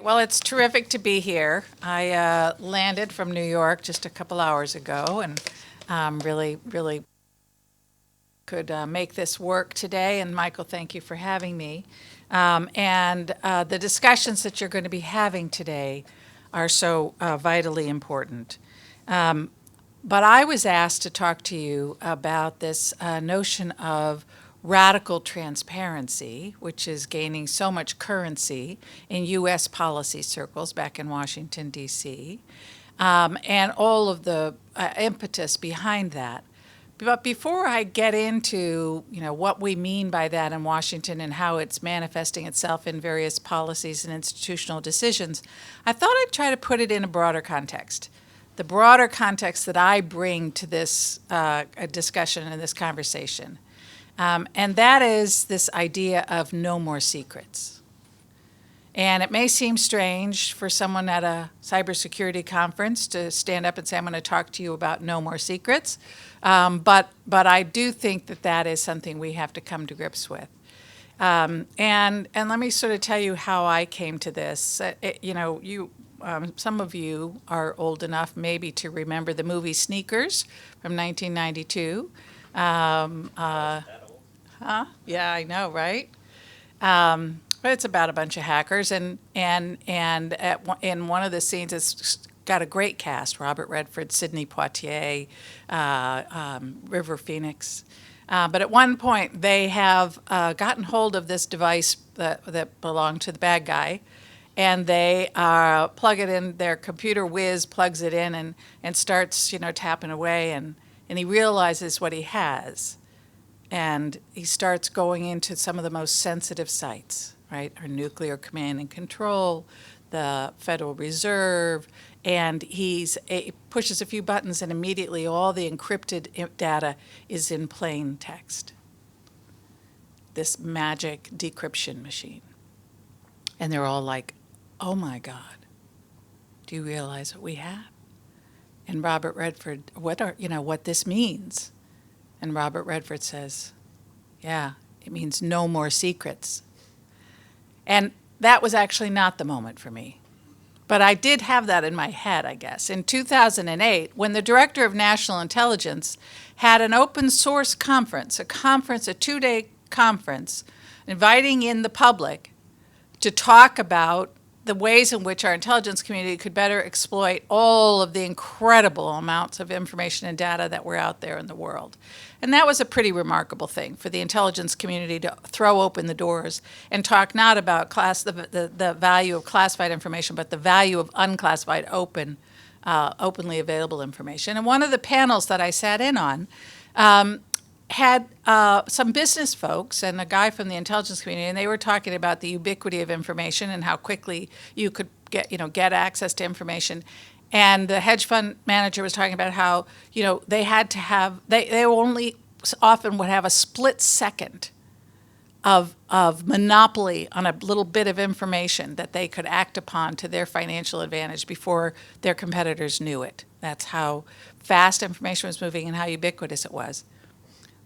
Well, it's terrific to be here. I landed from New York just a couple hours ago and really could make this work today. And Michael, thank you for having me. The discussions that you're going to be having today are so vitally important. But I was asked to talk to you about this notion of radical transparency, which is gaining so much currency in U.S. policy circles back in Washington, D.C., and all of the impetus behind that. But before I get into, what we mean by that in Washington and how it's manifesting itself in various policies and institutional decisions, I thought I'd try to put it in a broader context. The broader context that I bring to this discussion and this conversation. And that is this idea of no more secrets. And it may seem strange for someone at a cybersecurity conference to stand up and say, I'm going to talk to you about no more secrets. But I do think that that is something we have to come to grips with. And let me sort of tell you how I came to this. Some of you are old enough maybe to remember the movie Sneakers from 1992. Yeah, I know, right? But it's about a bunch of hackers, and in one of the scenes, it's got a great cast: Robert Redford, Sidney Poitier, River Phoenix. But at one point, they have gotten hold of this device that belonged to the bad guy, and they plug it in. Their computer whiz plugs it in and starts, tapping away, and he realizes what he has. And he starts going into some of the most sensitive sites, right? Our nuclear command and control, the Federal Reserve, and he pushes a few buttons and immediately all the encrypted data is in plain text. This magic decryption machine. And they're all like, oh my God, do you realize what we have? And Robert Redford, what this means? And Robert Redford says, yeah, it means no more secrets. And that was actually not the moment for me. But I did have that in my head, I guess. In 2008, when the Director of National Intelligence had an open source conference, a 2-day conference, inviting in the public to talk about the ways in which our intelligence community could better exploit all of the incredible amounts of information and data that were out there in the world. And that was a pretty remarkable thing for the intelligence community to throw open the doors and talk not about the value of classified information, but the value of unclassified, openly available information. And one of the panels that I sat in on had some business folks and a guy from the intelligence community, and they were talking about the ubiquity of information and how quickly you could get access to information. And the hedge fund manager was talking about how, they had to have, they only often would have a split second of monopoly on a little bit of information that they could act upon to their financial advantage before their competitors knew it. That's how fast information was moving and how ubiquitous it was.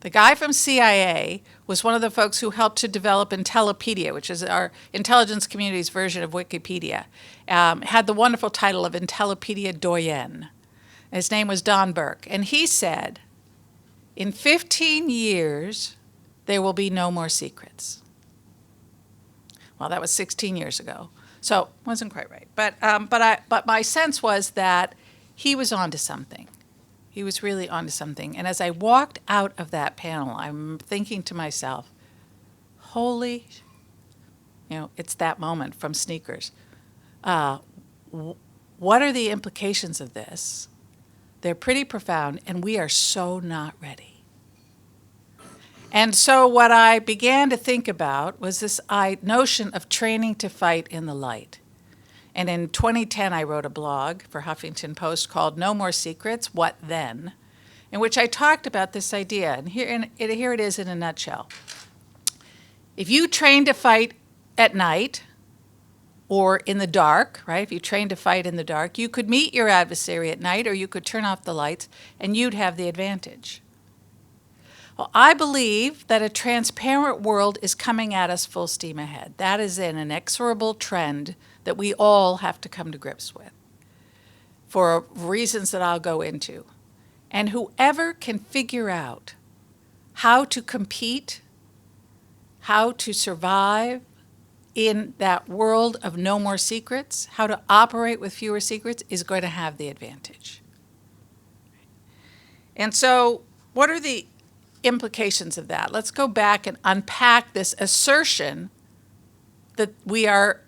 The guy from CIA was one of the folks who helped to develop Intellipedia, which is our intelligence community's version of Wikipedia. Had the wonderful title of Intellipedia Doyen. His name was Don Burke. And he said, in 15 years, there will be no more secrets. Well, that was 16 years ago. So it wasn't quite right. But my sense was that he was onto something. He was really onto something. And as I walked out of that panel, I'm thinking to myself, it's that moment from Sneakers. What are the implications of this? They're pretty profound, and we are so not ready. And so what I began to think about was this notion of training to fight in the light. And in 2010, I wrote a blog for Huffington Post called No More Secrets, What Then?, in which I talked about this idea. And here it is in a nutshell. If you train to fight at night or in the dark, right? If you train to fight in the dark, you could meet your adversary at night or you could turn off the lights and you'd have the advantage. Well, I believe that a transparent world is coming at us full steam ahead. That is an inexorable trend that we all have to come to grips with for reasons that I'll go into. And whoever can figure out how to compete, how to survive in that world of no more secrets, how to operate with fewer secrets, is going to have the advantage. And so, what are the implications of that? Let's go back and unpack this assertion that we are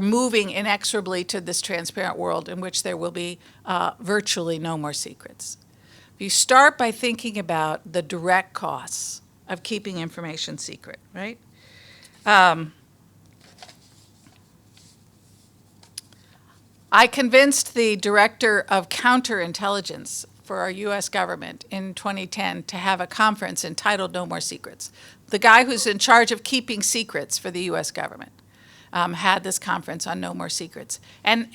moving inexorably to this transparent world in which there will be virtually no more secrets. You start by thinking about the direct costs of keeping information secret, right? I convinced the director of counterintelligence for our U.S. government in 2010 to have a conference entitled No More Secrets. The guy who's in charge of keeping secrets for the U.S. government had this conference on No More Secrets. And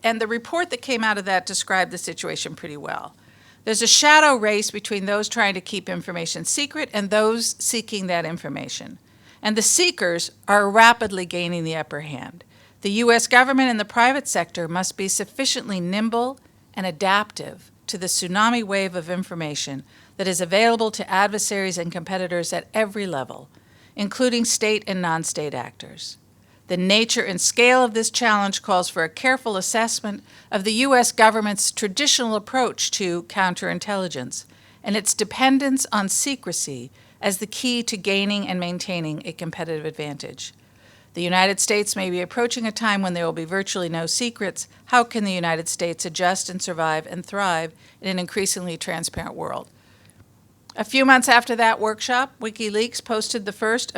the report that came out of that described the situation pretty well. There's a shadow race between those trying to keep information secret and those seeking that information. And the seekers are rapidly gaining the upper hand. The U.S. government and the private sector must be sufficiently nimble and adaptive to the tsunami wave of information that is available to adversaries and competitors at every level, including state and non-state actors. The nature and scale of this challenge calls for a careful assessment of the U.S. government's traditional approach to counterintelligence and its dependence on secrecy as the key to gaining and maintaining a competitive advantage. The United States may be approaching a time when there will be virtually no secrets. How can the United States adjust and survive and thrive in an increasingly transparent world? A few months after that workshop, WikiLeaks posted the first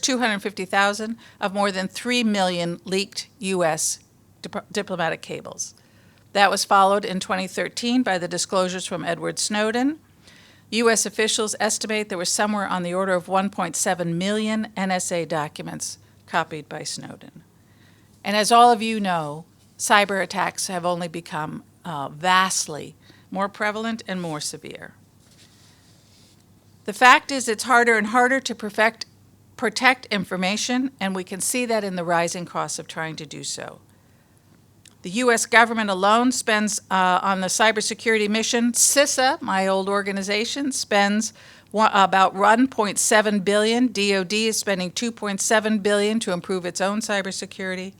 250,000 of more than 3 million leaked U.S. diplomatic cables. That was followed in 2013 by the disclosures from Edward Snowden. U.S. officials estimate there were somewhere on the order of 1.7 million NSA documents copied by Snowden. And as all of you know, cyber attacks have only become vastly more prevalent and more severe. The fact is it's harder and harder to protect information, and we can see that in the rising costs of trying to do so. The U.S. government alone spends on the cybersecurity mission. CISA, my old organization, spends about $1.7 billion. DoD is spending $2.7 billion to improve its own cybersecurity.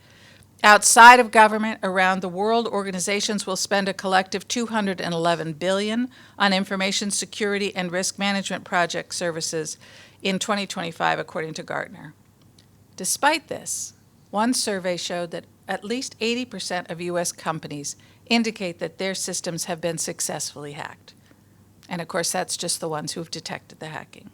Outside of government, around the world, organizations will spend a collective $211 billion on information security and risk management project services in 2025, according to Gartner. Despite this, one survey showed that at least 80% of U.S. companies indicate that their systems have been successfully hacked. And of course, that's just the ones who've detected the hacking.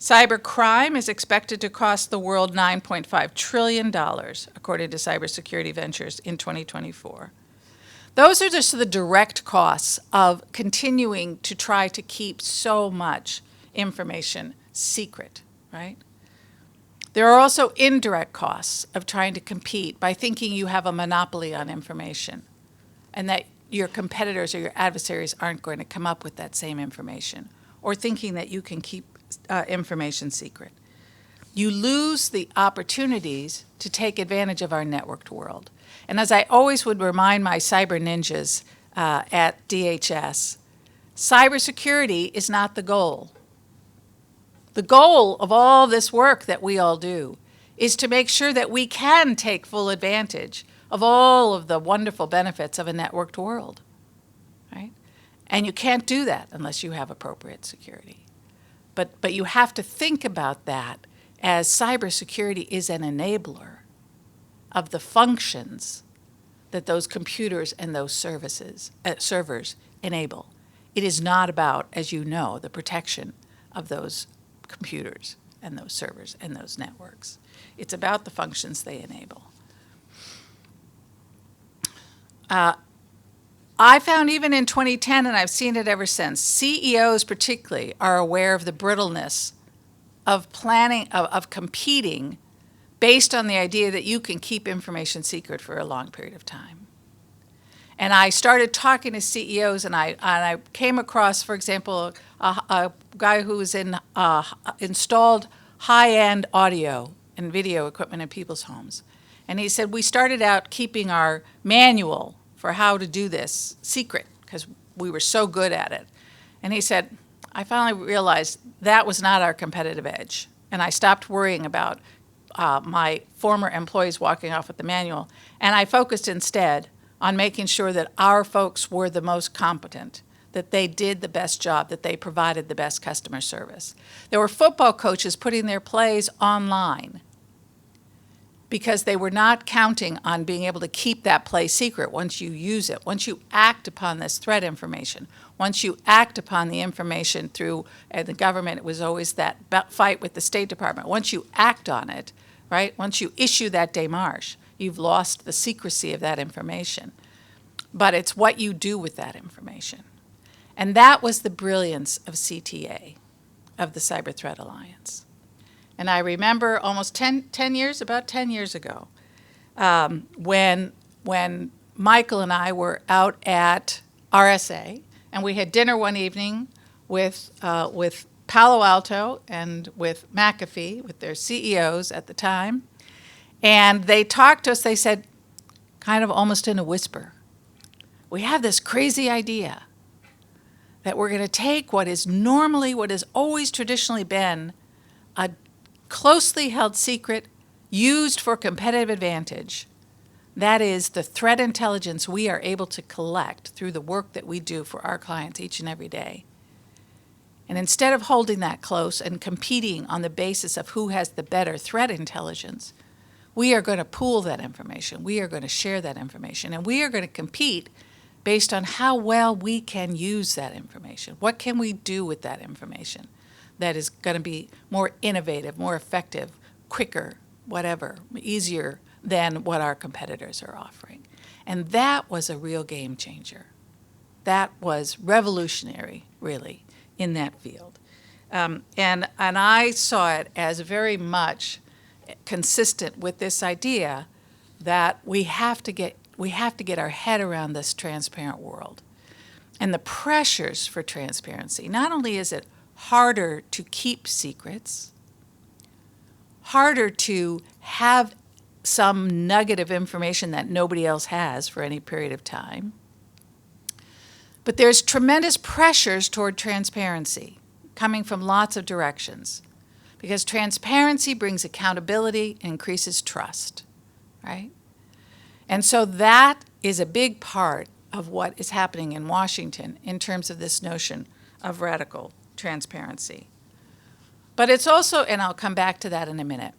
Cybercrime is expected to cost the world $9.5 trillion, according to Cybersecurity Ventures in 2024. Those are just the direct costs of continuing to try to keep so much information secret, right? There are also indirect costs of trying to compete by thinking you have a monopoly on information and that your competitors or your adversaries aren't going to come up with that same information, or thinking that you can keep information secret. You lose the opportunities to take advantage of our networked world. And as I always would remind my cyber ninjas at DHS, cybersecurity is not the goal. The goal of all this work that we all do is to make sure that we can take full advantage of all of the wonderful benefits of a networked world, right? And you can't do that unless you have appropriate security. But you have to think about that as cybersecurity is an enabler of the functions that those computers and those servers enable. It is not about, as you know, the protection of those computers and those servers and those networks. It's about the functions they enable. I found even in 2010, and I've seen it ever since, CEOs particularly are aware of the brittleness of planning, of competing based on the idea that you can keep information secret for a long period of time. And I started talking to CEOs, and I came across, for example, a guy who was installed high-end audio and video equipment in people's homes. And he said, we started out keeping our manual for how to do this secret because we were so good at it. And he said, I finally realized that was not our competitive edge. And I stopped worrying about my former employees walking off with the manual. And I focused instead on making sure that our folks were the most competent, that they did the best job, that they provided the best customer service. There were football coaches putting their plays online because they were not counting on being able to keep that play secret once you use it, once you act upon this threat information, once you act upon the information through the government. It was always that fight with the State Department. Once you act on it, right, once you issue that démarche, you've lost the secrecy of that information. But it's what you do with that information. And that was the brilliance of CTA, of the Cyber Threat Alliance. And I remember almost 10 years, about 10 years ago, when Michael and I were out at RSA, and we had dinner one evening with Palo Alto and with McAfee, with their CEOs at the time. And they talked to us, they said, kind of almost in a whisper, we have this crazy idea that we're going to take what has always traditionally been a closely held secret used for competitive advantage. That is the threat intelligence we are able to collect through the work that we do for our clients each and every day. And instead of holding that close and competing on the basis of who has the better threat intelligence, we are going to pool that information. We are going to share that information. And we are going to compete based on how well we can use that information. What can we do with that information that is going to be more innovative, more effective, quicker, whatever, easier than what our competitors are offering? And that was a real game changer. That was revolutionary, really, in that field. And I saw it as very much consistent with this idea that we have to get our head around this transparent world. And the pressures for transparency, not only is it harder to keep secrets, harder to have some nugget of information that nobody else has for any period of time, but there's tremendous pressures toward transparency coming from lots of directions, because transparency brings accountability and increases trust, right? And so that is a big part of what is happening in Washington in terms of this notion of radical transparency. But it's also, and I'll come back to that in a minute,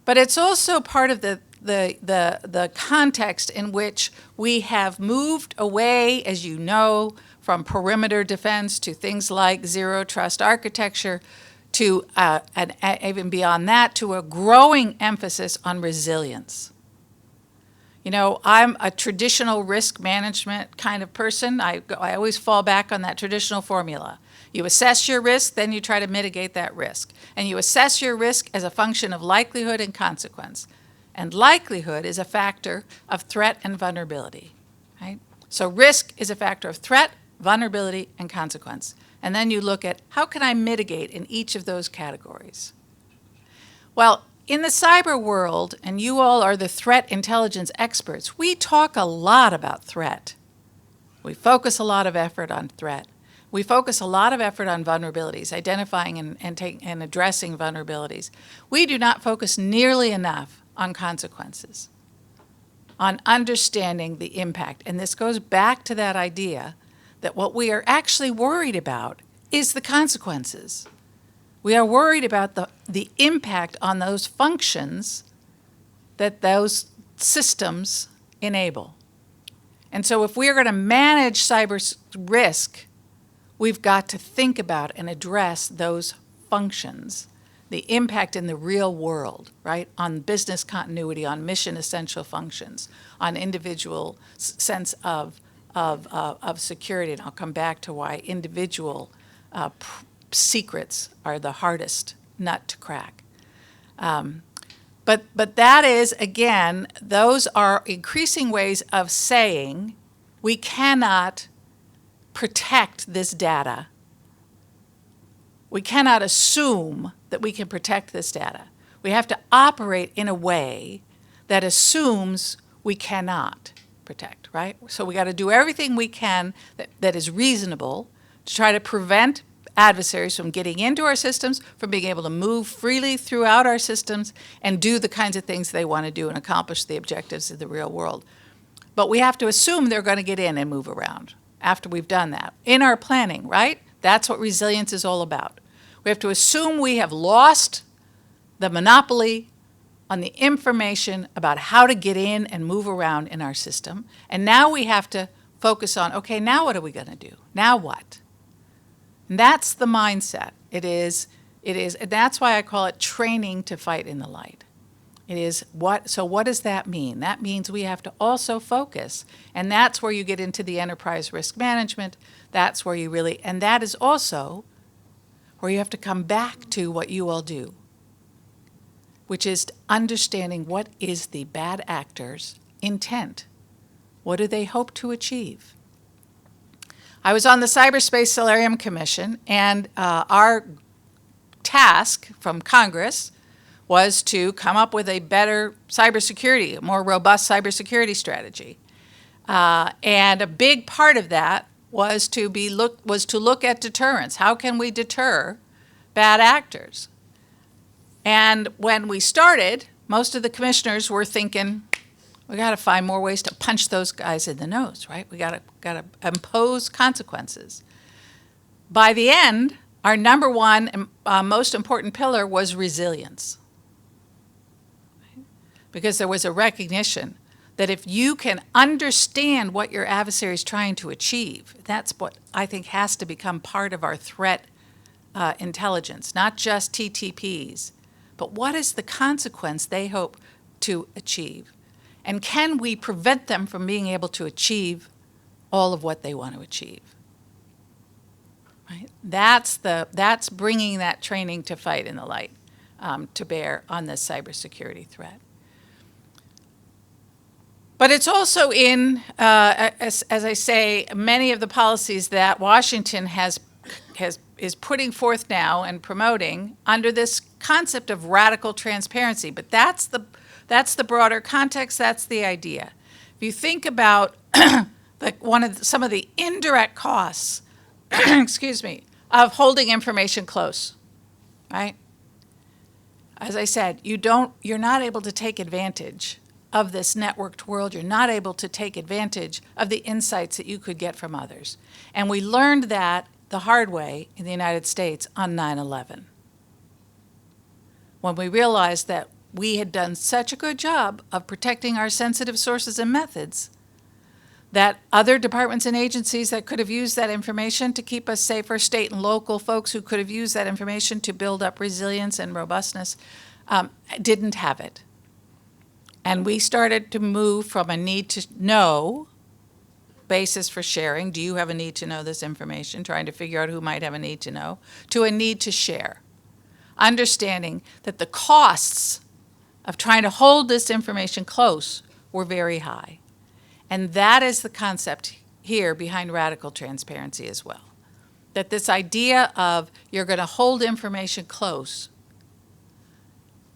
but it's also part of the context in which we have moved away, as you know, from perimeter defense to things like zero trust architecture, to and even beyond that, to a growing emphasis on resilience. You know, I'm a traditional risk management kind of person. I always fall back on that traditional formula. You assess your risk, then you try to mitigate that risk. And you assess your risk as a function of likelihood and consequence. And likelihood is a factor of threat and vulnerability, right? So risk is a factor of threat, vulnerability, and consequence. And then you look at how can I mitigate in each of those categories? Well, in the cyber world, and you all are the threat intelligence experts, we talk a lot about threat. We focus a lot of effort on threat. We focus a lot of effort on vulnerabilities, identifying and addressing vulnerabilities. We do not focus nearly enough on consequences, on understanding the impact. And this goes back to that idea that what we are actually worried about is the consequences. We are worried about the impact on those functions that those systems enable. And so if we are going to manage cyber risk, we've got to think about and address those functions, the impact in the real world, right, on business continuity, on mission essential functions, on individual sense of security. And I'll come back to why individual secrets are the hardest nut to crack. But that is, again, those are increasing ways of saying we cannot protect this data. We cannot assume that we can protect this data. We have to operate in a way that assumes we cannot protect, right? So we got to do everything we can that is reasonable to try to prevent adversaries from getting into our systems, from being able to move freely throughout our systems and do the kinds of things they want to do and accomplish the objectives of the real world. But we have to assume they're going to get in and move around after we've done that. In our planning, right? That's what resilience is all about. We have to assume we have lost the monopoly on the information about how to get in and move around in our system. And now we have to focus on, okay, now what are we going to do? Now what? And that's the mindset. It is, and that's why I call it training to fight in the light. It is so what does that mean? That means we have to also focus. And that's where you get into the enterprise risk management. That's where you really, and that is also where you have to come back to what you all do, which is understanding what is the bad actor's intent. What do they hope to achieve? I was on the Cyberspace Solarium Commission, and our task from Congress was to come up with a better cybersecurity, a more robust cybersecurity strategy. And a big part of that was to look at deterrence. How can we deter bad actors? And when we started, most of the commissioners were thinking, we got to find more ways to punch those guys in the nose, right? We got to impose consequences. By the end, our number one and most important pillar was resilience. Because there was a recognition that if you can understand what your adversary is trying to achieve, that's what I think has to become part of our threat intelligence, not just TTPs, but what is the consequence they hope to achieve? And can we prevent them from being able to achieve all of what they want to achieve? Right? That's bringing that training to fight in the light to bear on this cybersecurity threat. But it's also in, as I say, many of the policies that Washington is putting forth now and promoting under this concept of radical transparency. But that's the broader context. That's the idea. If you think about some of the indirect costs, excuse me, of holding information close, right? As I said, you're not able to take advantage of this networked world. You're not able to take advantage of the insights that you could get from others. And we learned that the hard way in the United States on 9/11, when we realized that we had done such a good job of protecting our sensitive sources and methods that other departments and agencies that could have used that information to keep us safer, state and local folks who could have used that information to build up resilience and robustness, didn't have it. And we started to move from a need to know basis for sharing, do you have a need to know this information, trying to figure out who might have a need to know, to a need to share. Understanding that the costs of trying to hold this information close were very high. And that is the concept here behind radical transparency as well. That this idea of you're going to hold information close,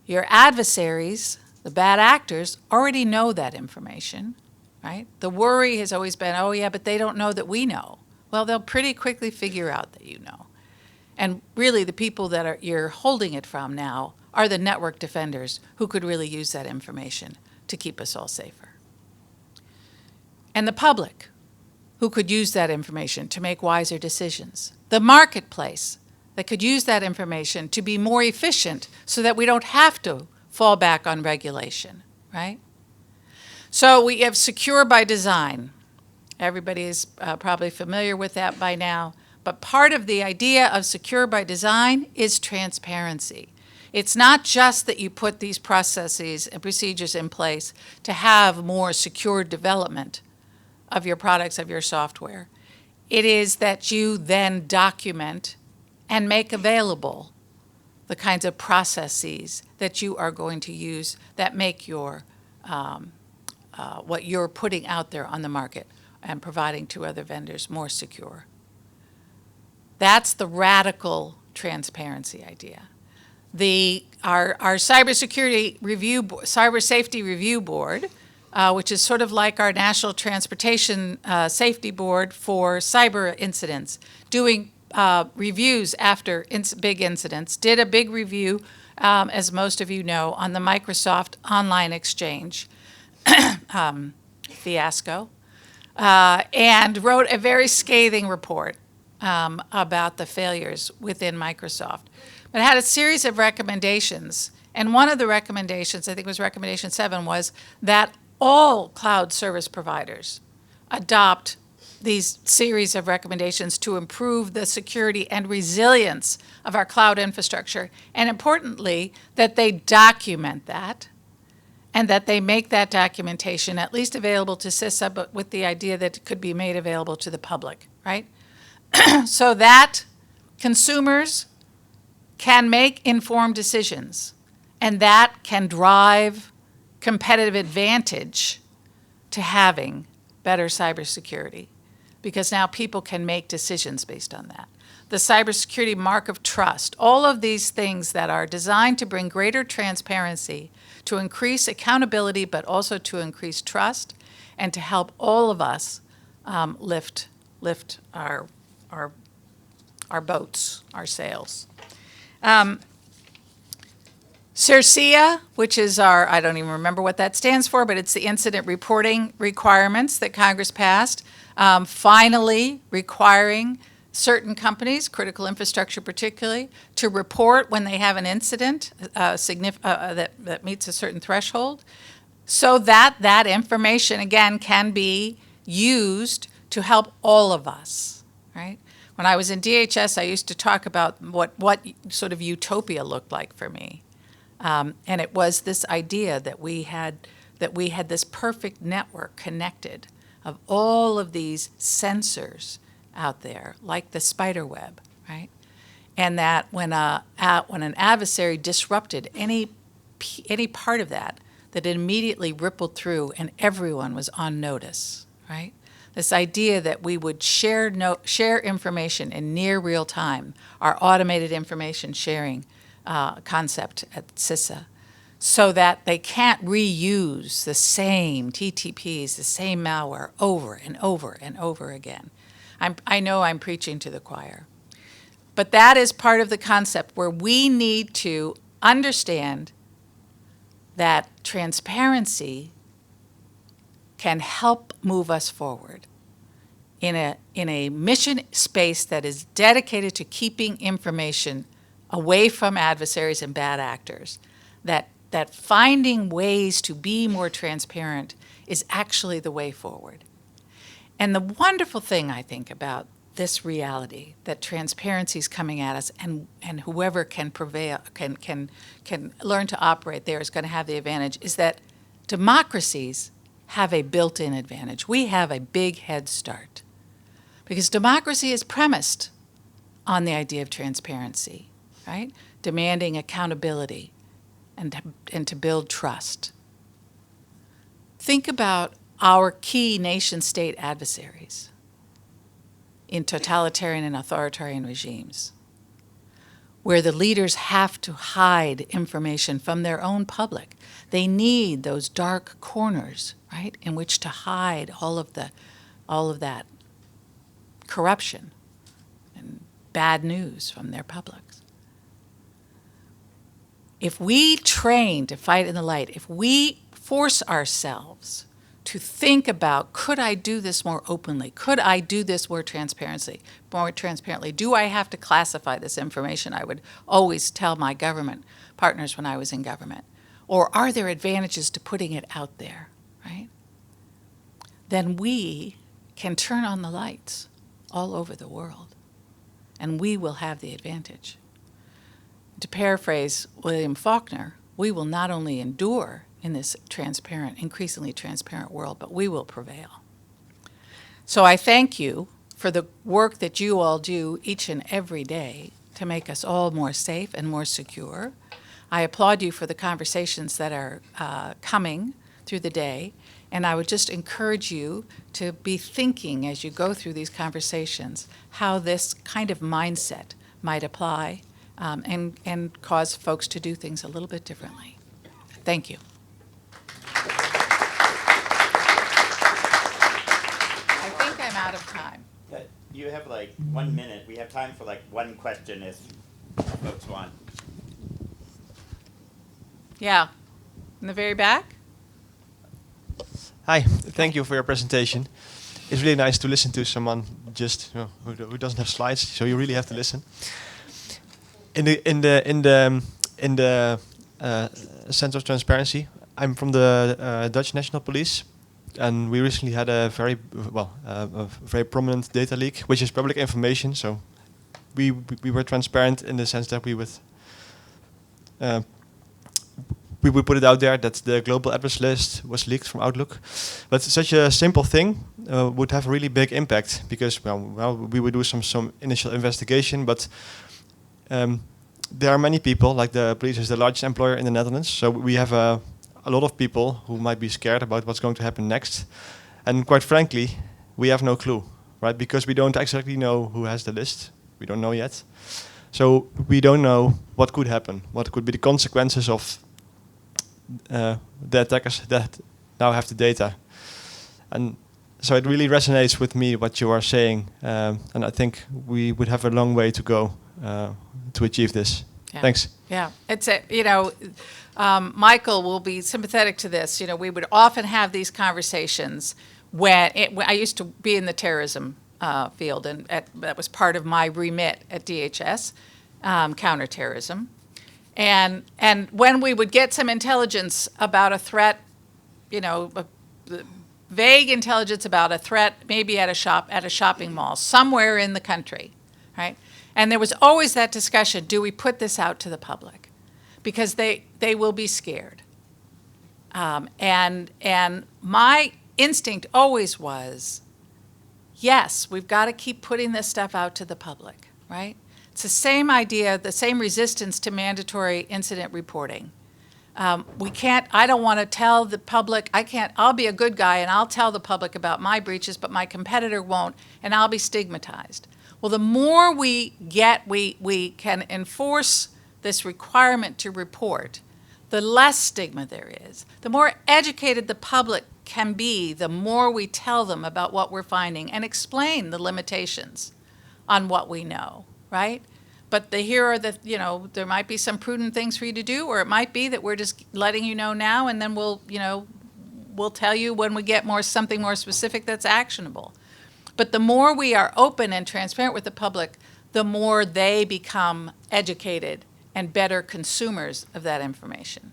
your adversaries, the bad actors, already know that information, right? The worry has always been, oh yeah, but they don't know that we know. Well, they'll pretty quickly figure out that you know. And really the people that you're holding it from now are the network defenders who could really use that information to keep us all safer. And the public who could use that information to make wiser decisions. The marketplace that could use that information to be more efficient so that we don't have to fall back on regulation, right? So we have secure by design. Everybody is probably familiar with that by now. But part of the idea of secure by design is transparency. It's not just that you put these processes and procedures in place to have more secure development of your products, of your software. It is that you then document and make available the kinds of processes that you are going to use that make your what you're putting out there on the market and providing to other vendors more secure. That's the radical transparency idea. Our cybersecurity review, cyber safety review board, which is sort of like our National Transportation Safety Board for cyber incidents, doing reviews after big incidents, did a big review, as most of you know, on the Microsoft Online Exchange fiasco, and wrote a very scathing report about the failures within Microsoft. But it had a series of recommendations, and one of the recommendations, I think it was recommendation 7, was that all cloud service providers adopt these series of recommendations to improve the security and resilience of our cloud infrastructure, and importantly, that they document that, and that they make that documentation at least available to CISA, but with the idea that it could be made available to the public, right? So that consumers can make informed decisions, and that can drive competitive advantage to having better cybersecurity, because now people can make decisions based on that. The cybersecurity mark of trust, all of these things that are designed to bring greater transparency, to increase accountability, but also to increase trust, and to help all of us lift our boats, our sails. CSIS, which is our, I don't even remember what that stands for, but it's the incident reporting requirements that Congress passed, finally requiring certain companies, critical infrastructure particularly, to report when they have an incident that meets a certain threshold, so that that information, again, can be used to help all of us, right? When I was in DHS, I used to talk about what sort of utopia looked like for me. And it was this idea that we had this perfect network connected of all of these sensors out there, like the spider web, right? And that when an adversary disrupted any part of that, that it immediately rippled through and everyone was on notice, right? This idea that we would share information in near real time, our automated information sharing concept at CISA, so that they can't reuse the same TTPs, the same malware over and over and over again. I know I'm preaching to the choir. But that is part of the concept where we need to understand that transparency can help move us forward in a mission space that is dedicated to keeping information away from adversaries and bad actors, that finding ways to be more transparent is actually the way forward. And the wonderful thing, I think, about this reality, that transparency is coming at us, and whoever can prevail, can learn to operate there is going to have the advantage, is that democracies have a built-in advantage. We have a big head start, because democracy is premised on the idea of transparency, right? Demanding accountability and to build trust. Think about our key nation-state adversaries in totalitarian and authoritarian regimes, where the leaders have to hide information from their own public. They need those dark corners, right, in which to hide all of that corruption and bad news from their publics. If we train to fight in the light, if we force ourselves to think about, could I do this more openly? Could I do this more transparently? Do I have to classify this information? I would always tell my government partners when I was in government. Or are there advantages to putting it out there, right? Then we can turn on the lights all over the world, and we will have the advantage. To paraphrase William Faulkner, we will not only endure in this increasingly transparent world, but we will prevail. So I thank you for the work that you all do each and every day to make us all more safe and more secure. I applaud you for the conversations that are coming through the day, and I would just encourage you to be thinking as you go through these conversations how this kind of mindset might apply and cause folks to do things a little bit differently. Thank you. I think I'm out of time. You have like 1 minute. We have time for like one question if folks want. Yeah. In the very back? Hi, thank you for your presentation. It's really nice to listen to someone just who doesn't have slides, so you really have to listen. In the sense of transparency, I'm from the Dutch National Police, and we recently had a very a very prominent data leak, which is public information. So we were transparent in the sense that we would put it out there that the global address list was leaked from Outlook. But such a simple thing would have a really big impact because we would do some initial investigation, but there are many people, like the police is the largest employer in the Netherlands, so we have a lot of people who might be scared about what's going to happen next. And quite frankly, we have no clue, right? Because we don't exactly know who has the list. We don't know yet. So we don't know what could happen, what could be the consequences of the attackers that now have the data. And so it really resonates with me what you are saying, and I think we would have a long way to go to achieve this. Yeah. Thanks. Yeah, it's Michael will be sympathetic to this. We would often have these conversations when I used to be in the terrorism field, and that was part of my remit at DHS, counterterrorism. And when we would get some intelligence about a threat, vague intelligence about a threat, maybe at a shopping mall somewhere in the country, right? And there was always that discussion: do we put this out to the public? Because they will be scared. And my instinct always was, yes, we've got to keep putting this stuff out to the public, right? It's the same idea, the same resistance to mandatory incident reporting. I don't want to tell the public, I'll be a good guy and I'll tell the public about my breaches, but my competitor won't, and I'll be stigmatized. Well, the more we can enforce this requirement to report, the less stigma there is. The more educated the public can be, the more we tell them about what we're finding and explain the limitations on what we know, right? But there might be some prudent things for you to do, or it might be that we're just letting you know now, and then we'll tell you when we get something more specific that's actionable. But the more we are open and transparent with the public, the more they become educated and better consumers of that information.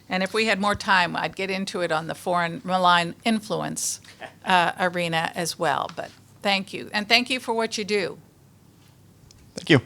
And if we had more time, I'd get into it on the foreign malign influence arena as well. But thank you. And thank you for what you do. Thank you.